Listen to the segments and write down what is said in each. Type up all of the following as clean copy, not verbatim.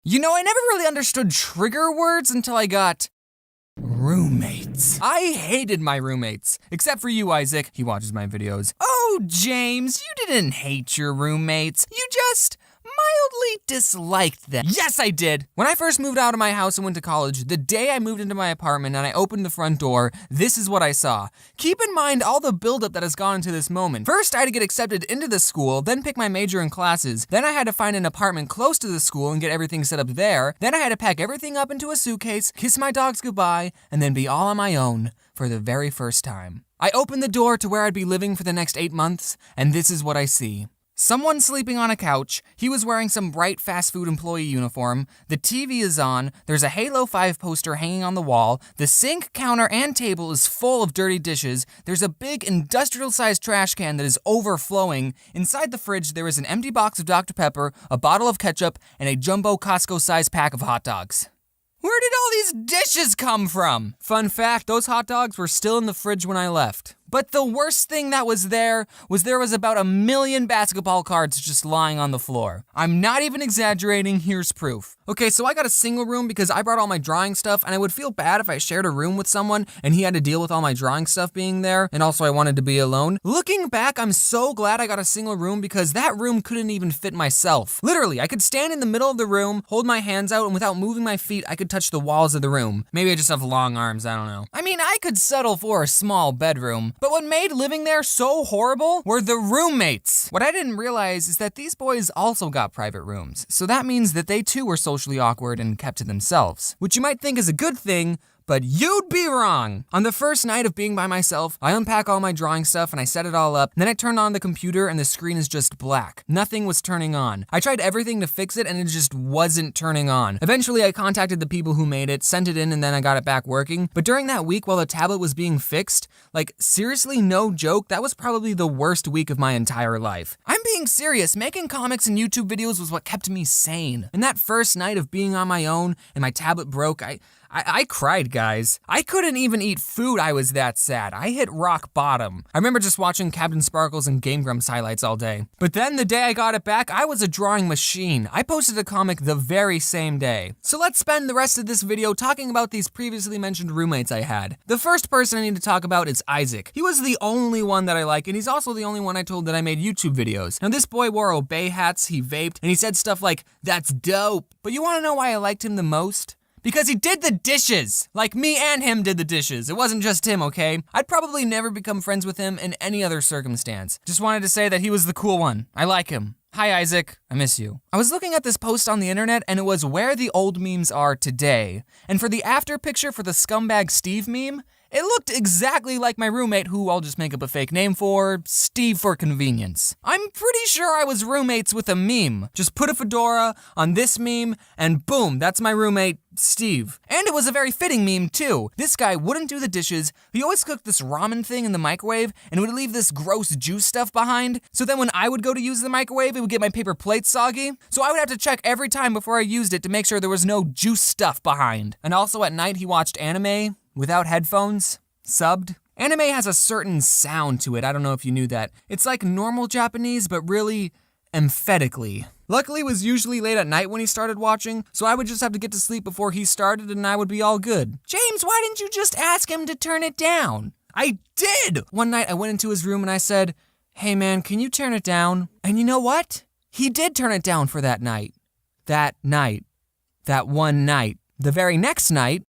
You know, I never really understood trigger words until I got roommates. I hated my roommates, except for you, Isaac. He watches my videos. Oh, James, you didn't hate your roommates. You just mildly disliked them. Yes, I did. When I first moved out of my house and went to college, the day I moved into my apartment and I opened the front door, this is what I saw. Keep in mind all the buildup that has gone into this moment. First, I had to get accepted into the school, then pick my major and classes. Then I had to find an apartment close to the school and get everything set up there. Then I had to pack everything up into a suitcase, kiss my dogs goodbye, and then be all on my own for the very first time. I opened the door to where I'd be living for the next 8 months, and this is what I see. Someone sleeping on a couch, he was wearing some bright fast food employee uniform, the TV is on, there's a Halo 5 poster hanging on the wall, the sink, counter, and table is full of dirty dishes, there's a big industrial-sized trash can that is overflowing, inside the fridge there is an empty box of Dr. Pepper, a bottle of ketchup, and a jumbo Costco-sized pack of hot dogs. Where did all these dishes come from? Fun fact, those hot dogs were still in the fridge when I left. But the worst thing that was there was about 1 million basketball cards just lying on the floor. I'm not even exaggerating, here's proof. Okay, so I got a single room because I brought all my drawing stuff and I would feel bad if I shared a room with someone and he had to deal with all my drawing stuff being there, and also I wanted to be alone. Looking back, I'm so glad I got a single room because that room couldn't even fit myself. Literally, I could stand in the middle of the room, hold my hands out, and without moving my feet, I could touch the walls of the room. Maybe I just have long arms, I don't know. I mean, I could settle for a small bedroom, but what made living there so horrible were the roommates. What I didn't realize is that these boys also got private rooms, so that means that they too were socially awkward and kept to themselves, which you might think is a good thing, but you'd be wrong. On the first night of being by myself, I unpack all my drawing stuff and I set it all up. Then I turned on the computer and the screen is just black. Nothing was turning on. I tried everything to fix it and it just wasn't turning on. Eventually I contacted the people who made it, sent it in, and then I got it back working. But during that week while the tablet was being fixed, like seriously, no joke, that was probably the worst week of my entire life. I'm being serious, making comics and YouTube videos was what kept me sane. And that first night of being on my own and my tablet broke, I cried, guys. I couldn't even eat food, I was that sad. I hit rock bottom. I remember just watching Captain Sparkles and Game Grumps highlights all day. But then the day I got it back, I was a drawing machine. I posted a comic the very same day. So let's spend the rest of this video talking about these previously mentioned roommates I had. The first person I need to talk about is Isaac. He was the only one that I like, and he's also the only one I told that I made YouTube videos. Now this boy wore Obey hats, he vaped, and he said stuff like, "That's dope." But you wanna know why I liked him the most? Because he did the dishes. Like, me and him did the dishes. It wasn't just him, okay? I'd probably never become friends with him in any other circumstance. Just wanted to say that he was the cool one. I like him. Hi, Isaac. I miss you. I was looking at this post on the internet and it was where the old memes are today. And for the after picture for the Scumbag Steve meme, it looked exactly like my roommate, who I'll just make up a fake name for, Steve for convenience. I'm pretty sure I was roommates with a meme. Just put a fedora on this meme and boom, that's my roommate, Steve. And it was a very fitting meme too. This guy wouldn't do the dishes, he always cooked this ramen thing in the microwave and would leave this gross juice stuff behind. So then when I would go to use the microwave, it would get my paper plate soggy. So I would have to check every time before I used it to make sure there was no juice stuff behind. And also at night he watched anime without headphones, subbed. Anime has a certain sound to it, I don't know if you knew that. It's like normal Japanese, but really emphatically. Luckily, it was usually late at night when he started watching, so I would just have to get to sleep before he started and I would be all good. James, why didn't you just ask him to turn it down? I did! One night I went into his room and I said, "Hey man, can you turn it down?" And you know what? He did turn it down for that night. That night. That one night. The very next night,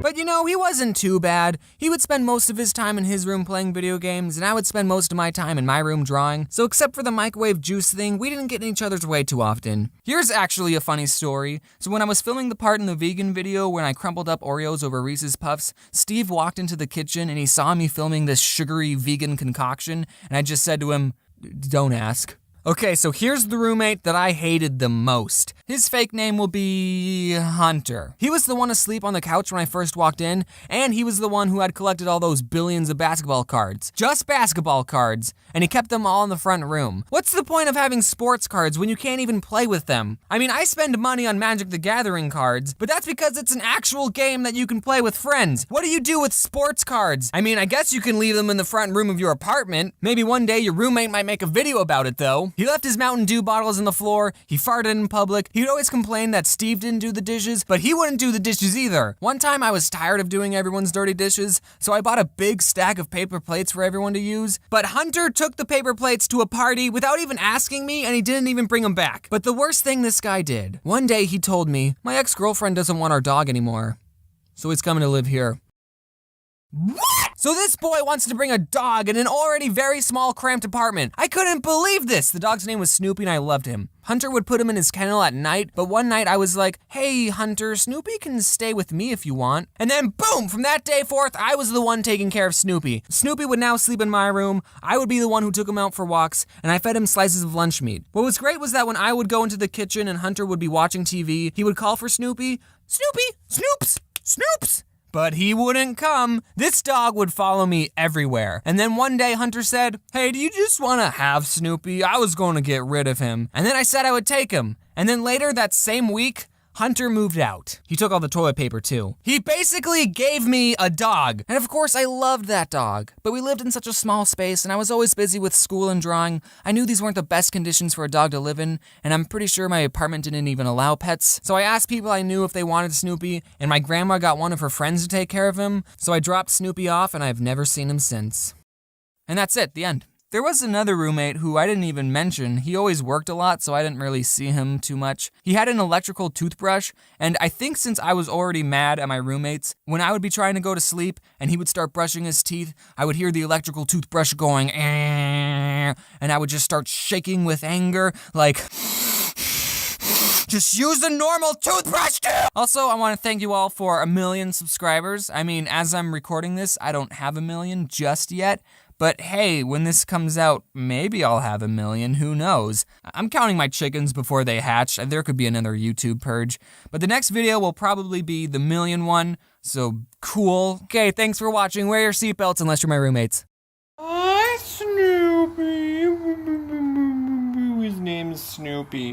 but you know, he wasn't too bad. He would spend most of his time in his room playing video games, and I would spend most of my time in my room drawing. So except for the microwave juice thing, we didn't get in each other's way too often. Here's actually a funny story. So when I was filming the part in the vegan video when I crumpled up Oreos over Reese's Puffs, Steve walked into the kitchen and he saw me filming this sugary vegan concoction, and I just said to him, "Don't ask." Okay, so here's the roommate that I hated the most. His fake name will be Hunter. He was the one asleep on the couch when I first walked in, and he was the one who had collected all those billions of basketball cards. Just basketball cards. And he kept them all in the front room. What's the point of having sports cards when you can't even play with them? I mean, I spend money on Magic the Gathering cards, but that's because it's an actual game that you can play with friends. What do you do with sports cards? I mean, I guess you can leave them in the front room of your apartment. Maybe one day your roommate might make a video about it though. He left his Mountain Dew bottles on the floor, he farted in public, he'd always complain that Steve didn't do the dishes, but he wouldn't do the dishes either. One time I was tired of doing everyone's dirty dishes, so I bought a big stack of paper plates for everyone to use, but Hunter took the paper plates to a party without even asking me, and he didn't even bring them back. But the worst thing this guy did, one day he told me, my ex-girlfriend doesn't want our dog anymore, so he's coming to live here. What? So this boy wants to bring a dog in an already very small, cramped apartment. I couldn't believe this. The dog's name was Snoopy and I loved him. Hunter would put him in his kennel at night, but one night I was like, hey Hunter, Snoopy can stay with me if you want. And then boom, from that day forth, I was the one taking care of Snoopy. Snoopy would now sleep in my room, I would be the one who took him out for walks, and I fed him slices of lunch meat. What was great was that when I would go into the kitchen and Hunter would be watching TV, he would call for Snoopy, Snoopy, Snoops, Snoops. But he wouldn't come. This dog would follow me everywhere. And then one day Hunter said, hey, do you just want to have Snoopy? I was going to get rid of him. And then I said I would take him. And then later that same week, Hunter moved out. He took all the toilet paper too. He basically gave me a dog. And of course I loved that dog. But we lived in such a small space and I was always busy with school and drawing. I knew these weren't the best conditions for a dog to live in, and I'm pretty sure my apartment didn't even allow pets. So I asked people I knew if they wanted Snoopy, and my grandma got one of her friends to take care of him. So I dropped Snoopy off and I've never seen him since. And that's it, the end. There was another roommate who I didn't even mention. He always worked a lot, so I didn't really see him too much. He had an electrical toothbrush, and I think since I was already mad at my roommates, when I would be trying to go to sleep and he would start brushing his teeth, I would hear the electrical toothbrush going, and I would just start shaking with anger, like, just use the normal toothbrush too! Also, I want to thank you all for 1 million subscribers. I mean, as I'm recording this, I don't have 1 million just yet. But hey, when this comes out, maybe I'll have 1 million, who knows? I'm counting my chickens before they hatch, and there could be another YouTube purge. But the next video will probably be the 1 million one, so cool. Okay, thanks for watching. Wear your seatbelts unless you're my roommates. Hi, Snoopy. His name's Snoopy.